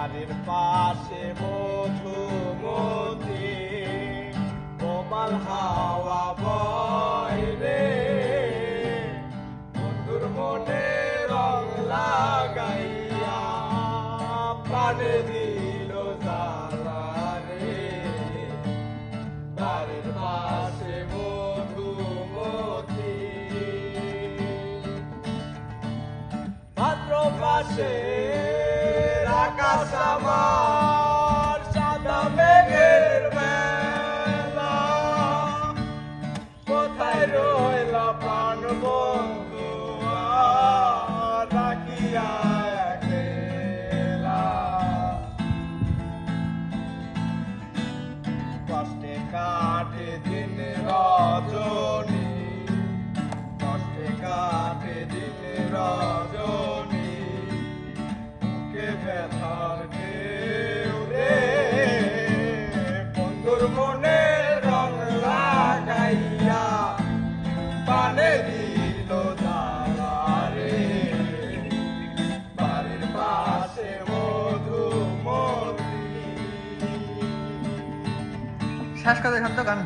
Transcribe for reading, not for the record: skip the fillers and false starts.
বাড়ির পাশে মধুমতি কোমল হাওয়া বয় রে বন্ধুর মনে রং লাগাইয়া প্রাণে দিল জ্বালা রে বাড়ির পাশে মধুমতি ভাদ্র মাসে আকাশ আমার সাদা মেঘের মেলা কোথায় রইলা প্রাণ বন্ধু ডাকিয়া একলা কষ্টে কাটে দিন রজনী কষ্টে কাটে দিন রজনী বুকে ব্যথার ঢেউ রে বন্ধুর মনে রং লাগাইয়া পানে দিল জ্বালা রে বাড়ির পাশে মধুমতি। শেষ করে দেখান তো গান।